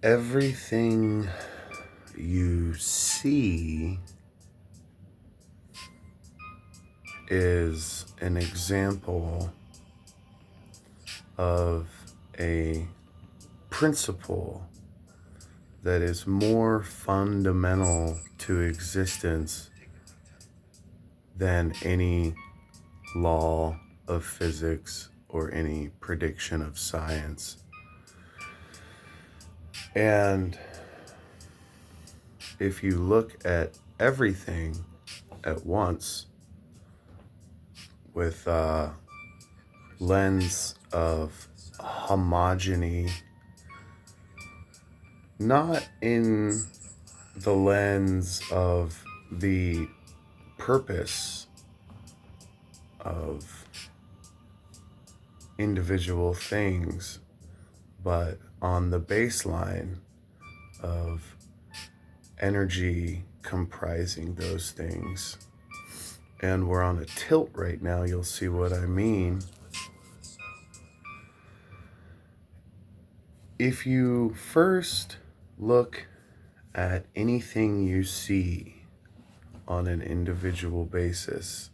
Everything you see is an example of a principle that is more fundamental to existence than any law of physics or any prediction of science. And if you look at everything at once with a lens of homogeny, not in the lens of the purpose of individual things, but on the baseline of energy comprising those things. And we're on a tilt right now, you'll see what I mean. If you first look at anything you see on an individual basis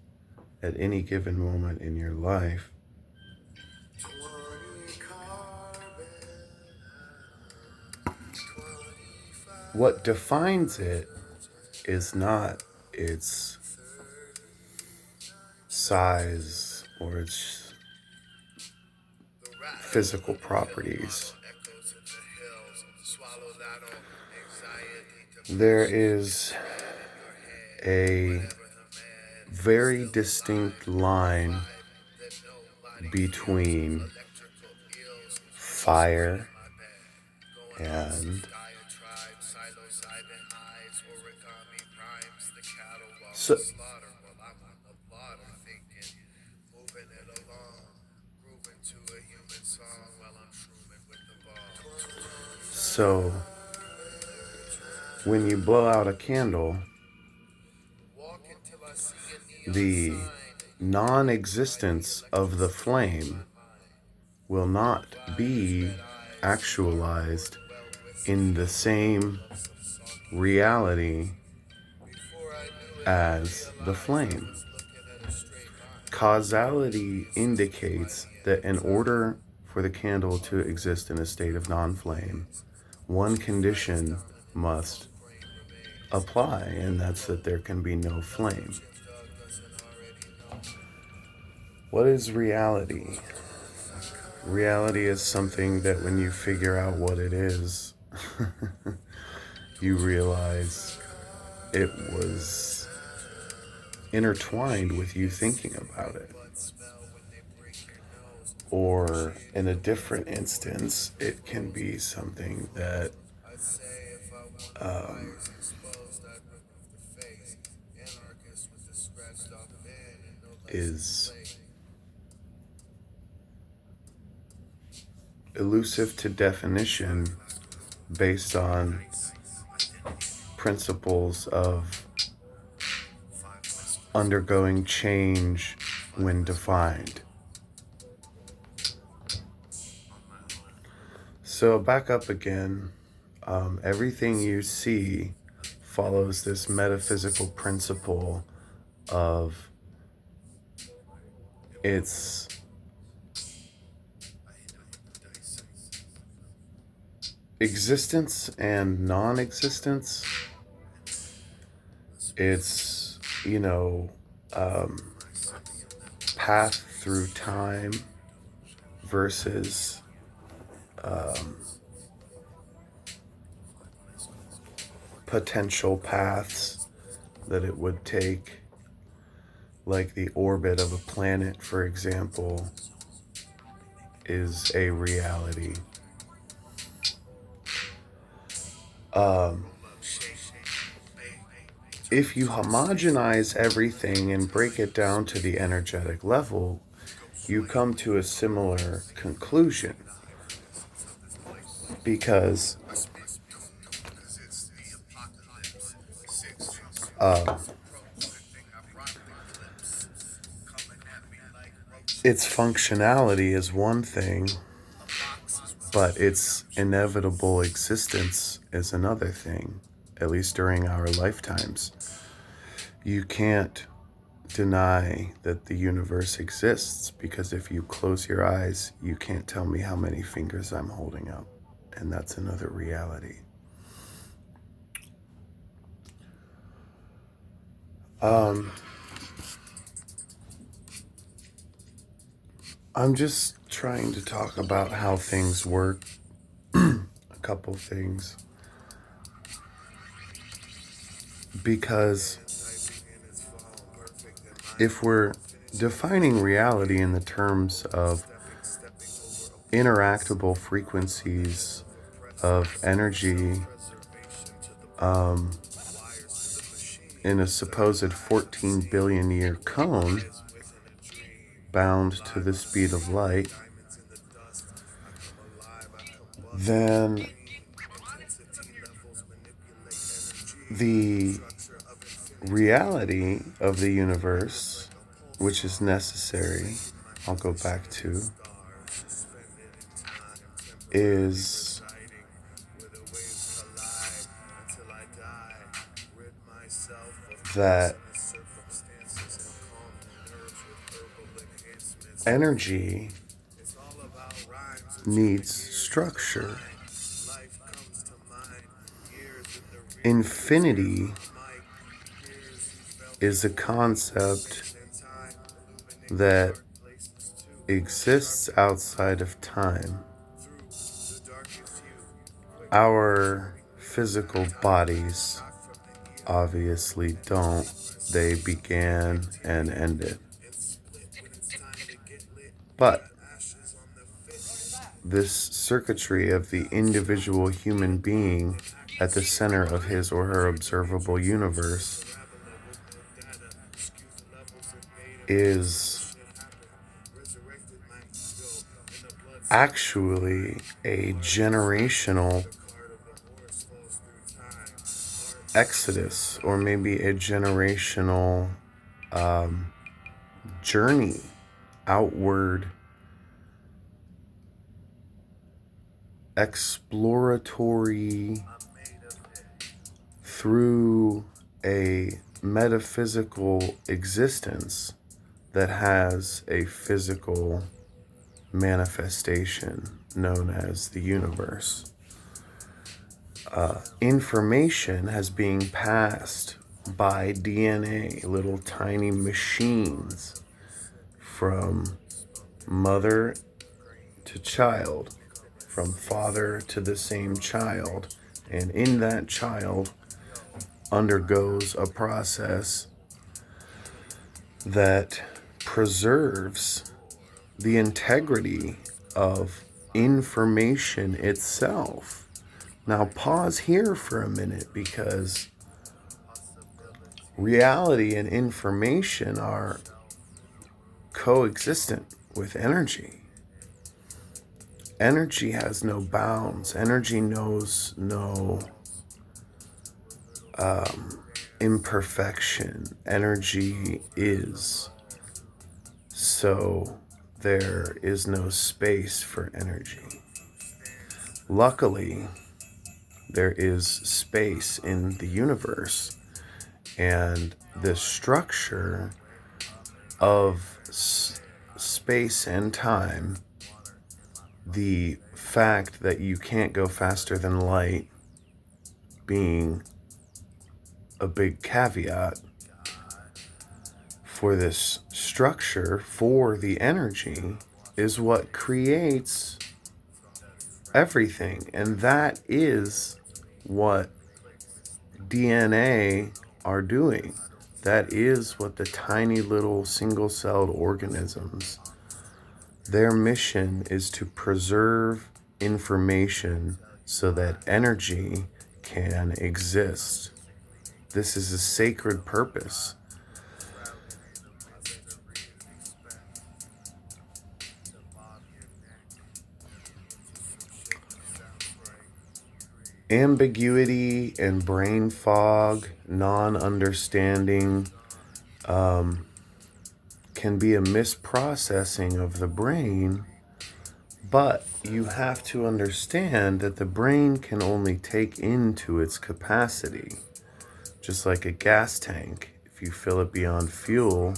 at any given moment in your life, what defines it is not its size or its physical properties. There is a very distinct line between fire and so when you blow out a candle, the non-existence of the flame will not be actualized in the same reality as the flame. Causality indicates that in order for the candle to exist in a state of non-flame, one condition must apply, and that's that there can be no flame. What is reality? Reality is something that when you figure out what it is, you realize it was intertwined with you thinking about it. Or in a different instance, it can be something that is elusive to definition based on principles of undergoing change when defined. So back up again. Everything you see follows this metaphysical principle of its existence and non-existence. It's, path through time versus potential paths that it would take, like the orbit of a planet, for example, is a reality. If you homogenize everything and break it down to the energetic level, you come to a similar conclusion, because its functionality is one thing, but its inevitable existence is another thing, at least during our lifetimes. You can't deny that the universe exists, because if you close your eyes, you can't tell me how many fingers I'm holding up, and that's another reality. I'm just trying to talk about how things work. A couple things. Because if we're defining reality in the terms of interactable frequencies of energy in a supposed 14 billion year cone bound to the speed of light, then the reality of the universe, which is necessary, I'll go back to, is that energy needs structure. Infinity is a concept that exists outside of time. Our physical bodies obviously don't. They began and ended. But this circuitry of the individual human being at the center of his or her observable universe is actually a generational exodus, or maybe a generational journey outward, exploratory, through a metaphysical existence that has a physical manifestation known as the universe. Information has been passed by DNA, little tiny machines, from mother to child, from father to the same child, and in that child undergoes a process that preserves the integrity of information itself. Now pause here for a minute, because reality and information are coexistent with energy. Energy has no bounds. Energy knows no imperfection. Energy is. So there is no space for energy. Luckily, there is space in the universe, and the structure of space and time, the fact that you can't go faster than light being a big caveat for this structure, for the energy, is what creates everything. And that is what DNA are doing. That is what the tiny little single-celled organisms, their mission is to preserve information so that energy can exist. This is a sacred purpose. Ambiguity and brain fog, non-understanding, can be a misprocessing of the brain, But you have to understand that the brain can only take into its capacity. Just like a gas tank, if you fill it beyond full,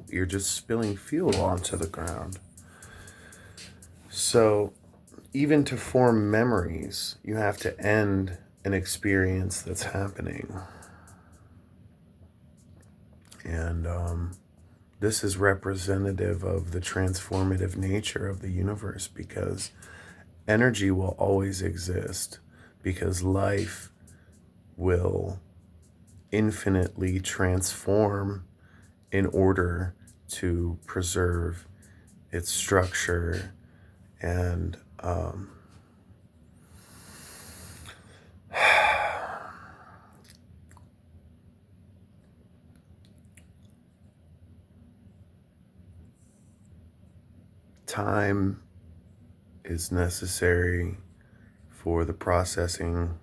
you're just spilling fuel onto the ground. So even to form memories, you have to end an experience that's happening. And this is representative of the transformative nature of the universe, because energy will always exist, because life will infinitely transform in order to preserve its structure and time is necessary for the processing.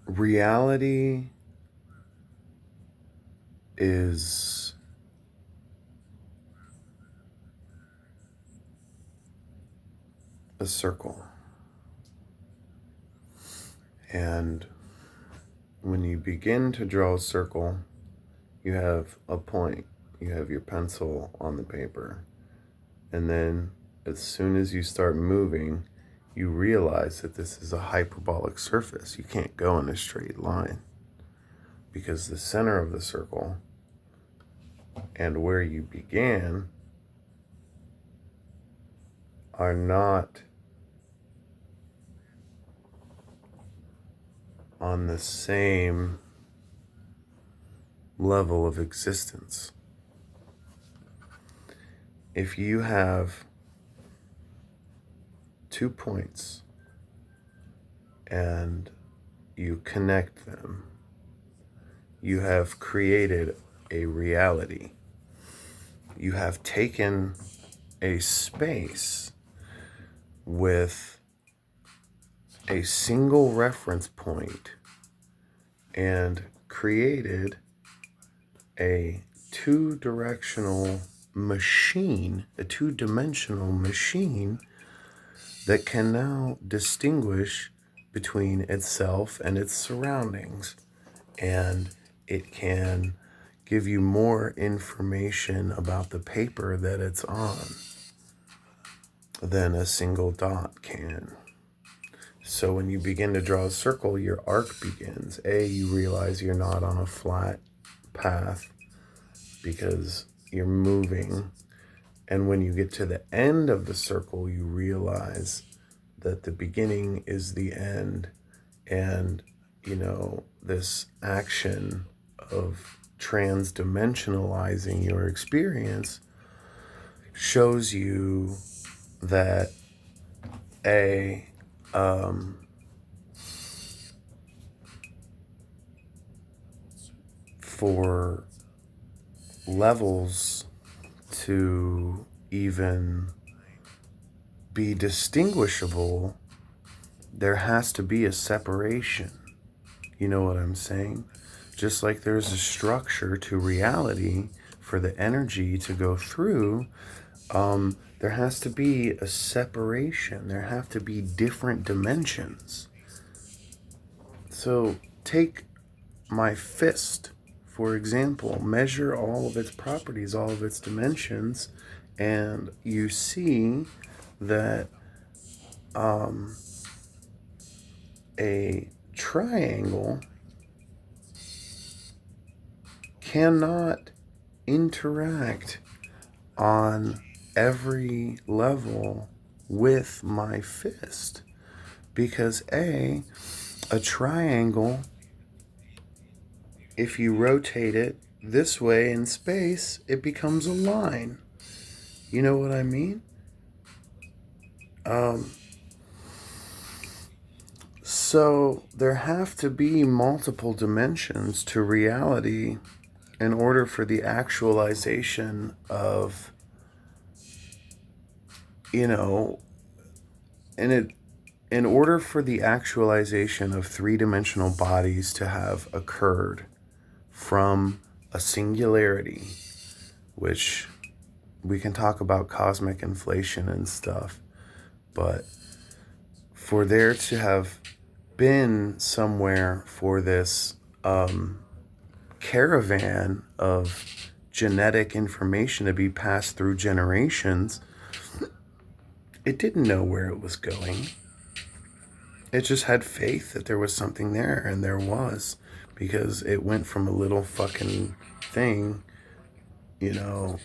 Reality is a circle. And when you begin to draw a circle, you have a point. You have your pencil on the paper. And then as soon as you start moving, you realize that this is a hyperbolic surface. You can't go in a straight line, because the center of the circle and where you began are not on the same level of existence. If you have 2 points and you connect them, you have created a reality. You have taken a space with a single reference point and created a two-dimensional machine that can now distinguish between itself and its surroundings. And it can give you more information about the paper that it's on than a single dot can. So when you begin to draw a circle, your arc begins. You realize you're not on a flat path because you're moving. And when you get to the end of the circle, you realize that the beginning is the end. And, this action of trans-dimensionalizing your experience shows you that for levels to even be distinguishable, there has to be a separation. You know what I'm saying? Just like there's a structure to reality for the energy to go through, there has to be a separation. There have to be different dimensions. So take my fist, for example. Measure all of its properties, all of its dimensions, and you see that a triangle cannot interact on every level with my fist, because a triangle, if you rotate it this way in space, it becomes a line. You know what I mean? So there have to be multiple dimensions to reality in order for the actualization of, in order for the actualization of three-dimensional bodies to have occurred from a singularity, which we can talk about cosmic inflation and stuff, but for there to have been somewhere for this caravan of genetic information to be passed through generations, it didn't know where it was going. It just had faith that there was something there, and there was, because it went from a little fucking thing, you know.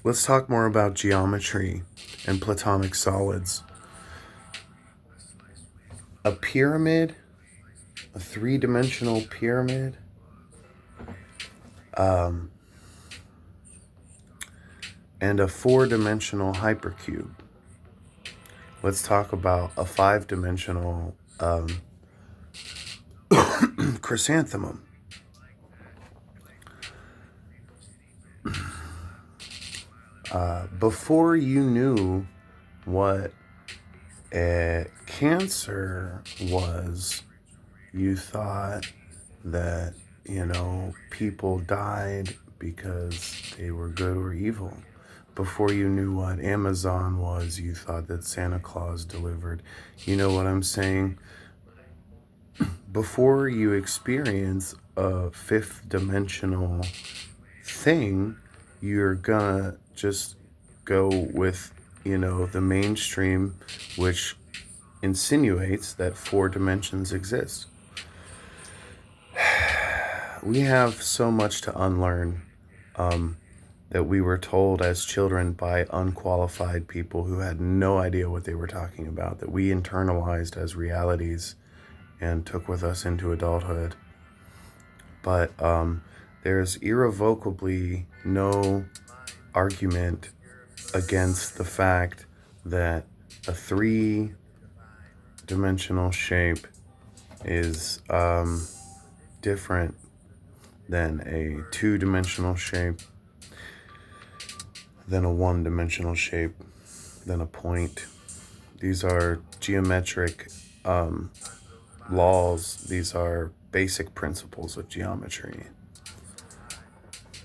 Let's talk more about geometry and platonic solids. A pyramid, a three-dimensional pyramid, and a four-dimensional hypercube. Let's talk about a five-dimensional chrysanthemum. Before you knew what a cancer was, you thought that, people died because they were good or evil. Before you knew what Amazon was, you thought that Santa Claus delivered. You know what I'm saying? Before you experience a fifth dimensional thing, you're gonna just go with, the mainstream, which insinuates that four dimensions exist. We have so much to unlearn that we were told as children by unqualified people who had no idea what they were talking about, that we internalized as realities and took with us into adulthood. But there's irrevocably no argument against the fact that a three-dimensional shape is different than a two-dimensional shape, than a one-dimensional shape, than a point. These are geometric laws. These are basic principles of geometry.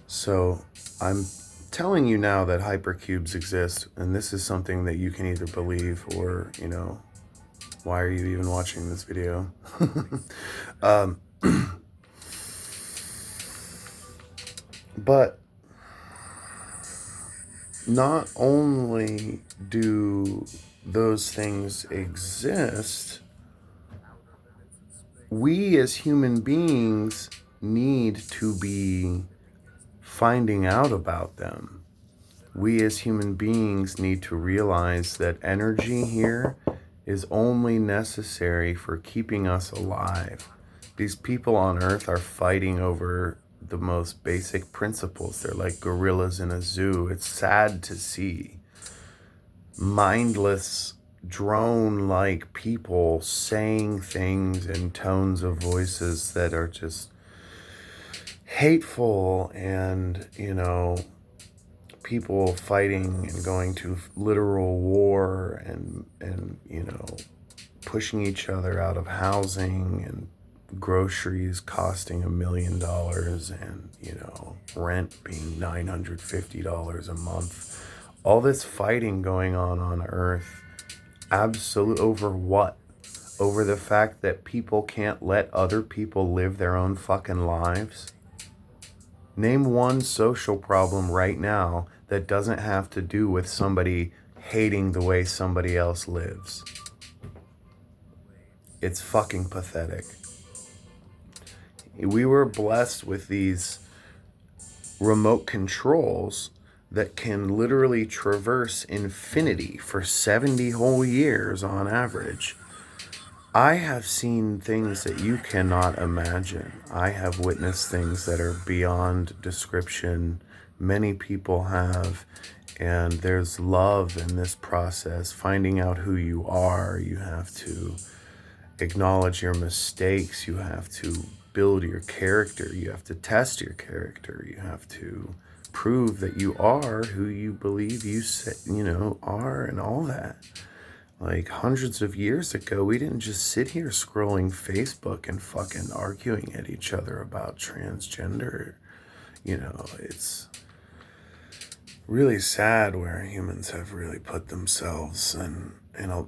So I'm telling you now that hypercubes exist, and this is something that you can either believe or, why are you even watching this video? But not only do those things exist, we as human beings need to be finding out about them. We as human beings need to realize that energy here is only necessary for keeping us alive. These people on Earth are fighting over the most basic principles. They're like gorillas in a zoo. It's sad to see mindless, drone-like people saying things in tones of voices that are just hateful, and, people fighting and going to literal war and pushing each other out of housing, and groceries costing $1 million, and, rent being $950 a month. All this fighting going on Earth. Over what? Over the fact that people can't let other people live their own fucking lives? Name one social problem right now that doesn't have to do with somebody hating the way somebody else lives. It's fucking pathetic. We were blessed with these remote controls that can literally traverse infinity for 70 whole years on average. I have seen things that you cannot imagine. I have witnessed things that are beyond description. Many people have. And there's love in this process. Finding out who you are. You have to acknowledge your mistakes. You have to build your character. You have to test your character. You have to prove that you are who you believe you are, and all that. Like hundreds of years ago, we didn't just sit here scrolling Facebook and fucking arguing at each other about transgender. It's really sad where humans have really put themselves, and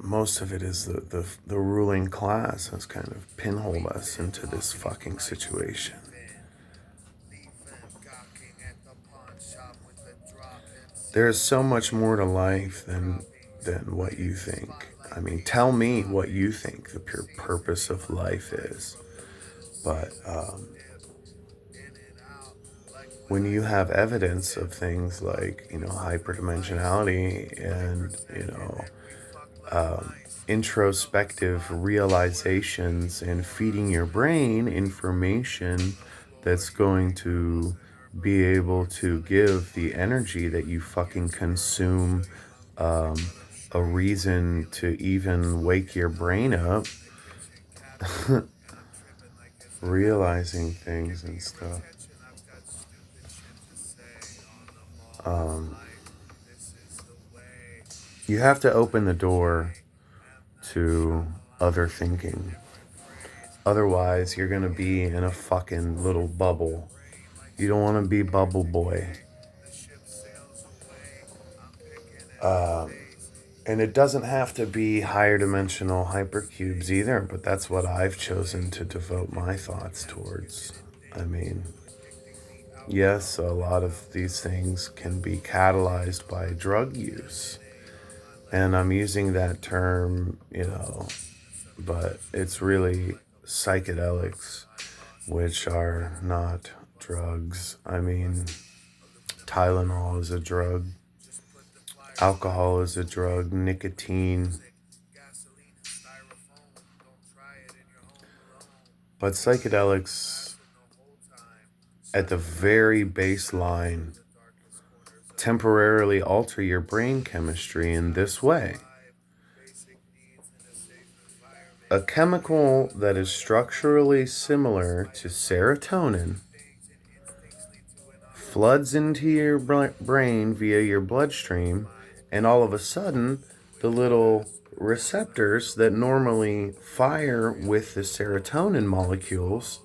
most of it is the ruling class has kind of pinholed us into this fucking situation. There's so much more to life than what you think. I mean, tell me what you think the pure purpose of life is. But when you have evidence of things like, hyperdimensionality and, introspective realizations and feeding your brain information that's going to be able to give the energy that you fucking consume a reason to even wake your brain up, realizing things and stuff. You have to open the door to other thinking. Otherwise, you're gonna be in a fucking little bubble. You don't want to be bubble boy. And it doesn't have to be higher dimensional hypercubes either, but that's what I've chosen to devote my thoughts towards. I mean, yes, a lot of these things can be catalyzed by drug use. And I'm using that term, but it's really psychedelics, which are not drugs. I mean, Tylenol is a drug. Alcohol is a drug. Nicotine. But psychedelics, at the very baseline, temporarily alter your brain chemistry in this way. A chemical that is structurally similar to serotonin floods into your brain via your bloodstream, and all of a sudden, the little receptors that normally fire with the serotonin molecules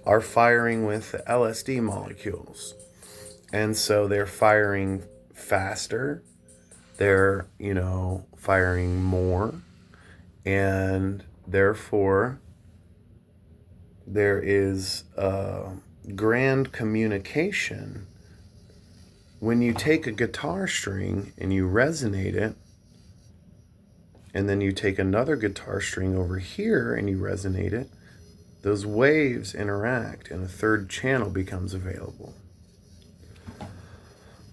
are firing with the LSD molecules. And so they're firing faster, they're, firing more, and therefore there is grand communication. When you take a guitar string and you resonate it, and then you take another guitar string over here and you resonate it, those waves interact and a third channel becomes available.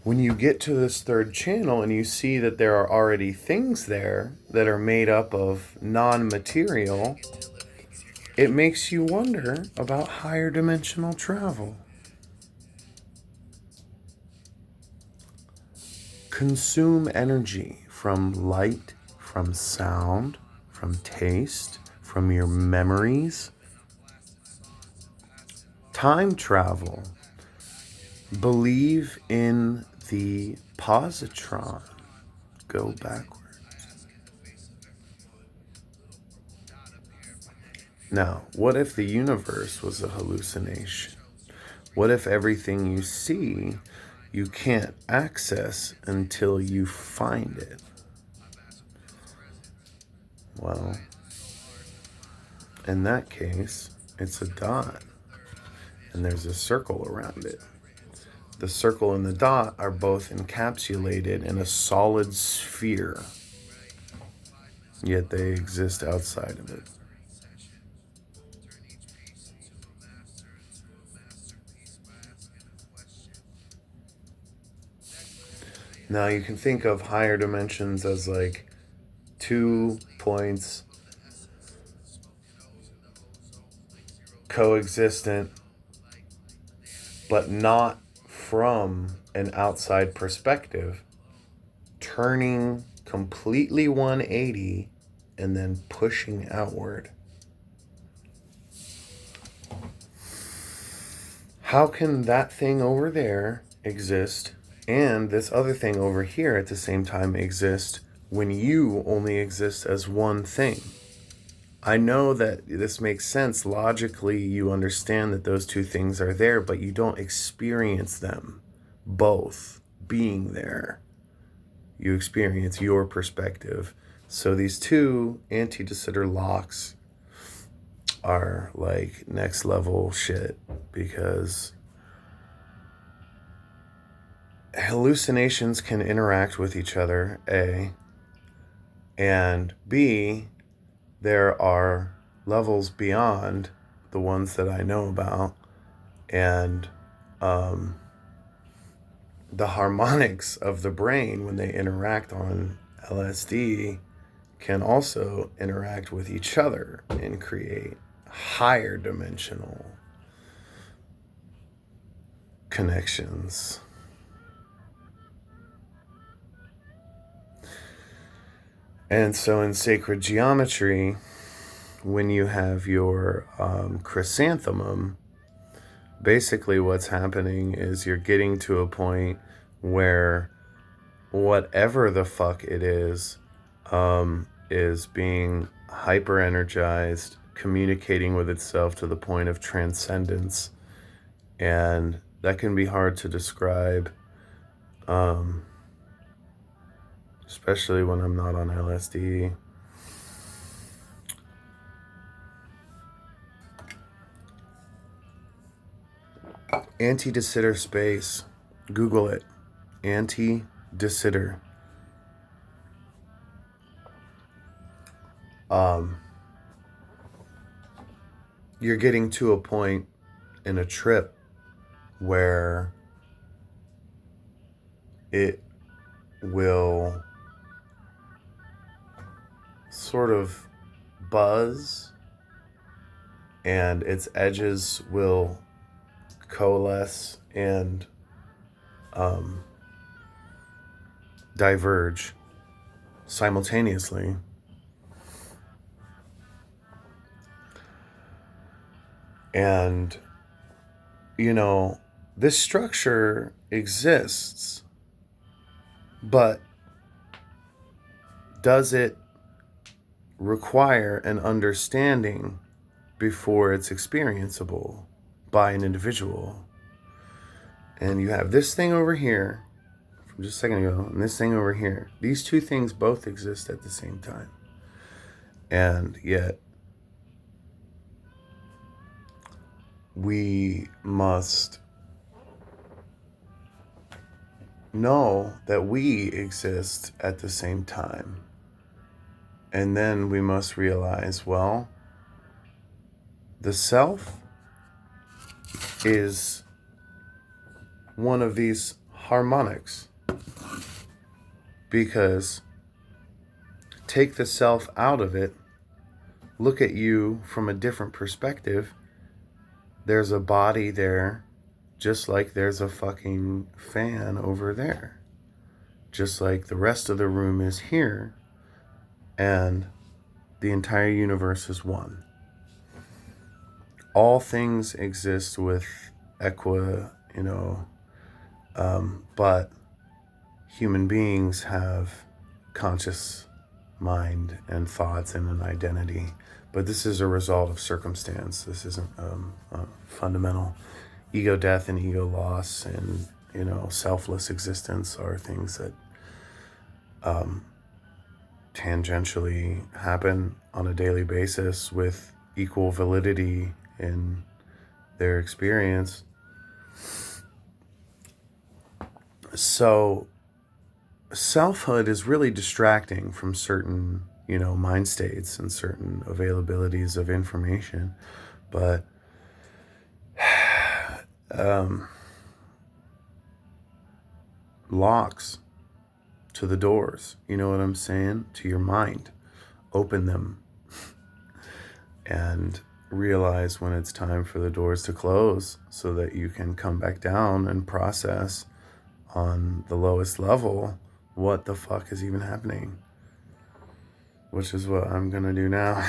When you get to this third channel and you see that there are already things there that are made up of non-material, it makes you wonder about higher dimensional travel. Consume energy from light, from sound, from taste, from your memories. Time travel. Believe in the positron. Go backwards. Now, what if the universe was a hallucination? What if everything you see you can't access until you find it? Well, in that case, it's a dot, and there's a circle around it. The circle and the dot are both encapsulated in a solid sphere, yet they exist outside of it. Now you can think of higher dimensions as like 2 points coexistent, but not from an outside perspective, turning completely 180 and then pushing outward. How can that thing over there exist and this other thing over here at the same time exist when you only exist as one thing. I know that this makes sense. Logically, you understand that those two things are there, but you don't experience them both being there. You experience your perspective. So these two anti-de Sitter locks are like next level shit, because hallucinations can interact with each other, A, and B, there are levels beyond the ones that I know about, and the harmonics of the brain when they interact on LSD can also interact with each other and create higher dimensional connections. And so in sacred geometry, when you have your chrysanthemum, basically what's happening is you're getting to a point where whatever the fuck it is being hyper energized, communicating with itself to the point of transcendence. And that can be hard to describe, especially when I'm not on LSD. Anti-de Sitter space. Google it. Anti-de Sitter. You're getting to a point in a trip where it will sort of buzz and its edges will coalesce and diverge simultaneously. And, you know, this structure exists, but does it require an understanding before it's experienceable by an individual? And you have this thing over here from just a second ago, and this thing over here. These two things both exist at the same time. And yet, we must know that we exist at the same time. And then we must realize, well, the self is one of these harmonics. Because take the self out of it, look at you from a different perspective. There's a body there, just like there's a fucking fan over there. Just like the rest of the room is here, and the entire universe is one. All things exist with but human beings have conscious mind and thoughts and an identity. But this is a result of circumstance. This isn't a fundamental. Ego death and ego loss and, selfless existence are things that tangentially happen on a daily basis with equal validity in their experience. So selfhood is really distracting from certain, mind states and certain availabilities of information. But locks to the doors, you know what I'm saying? To your mind. Open them and realize when it's time for the doors to close so that you can come back down and process on the lowest level what the fuck is even happening, which is what I'm gonna do now.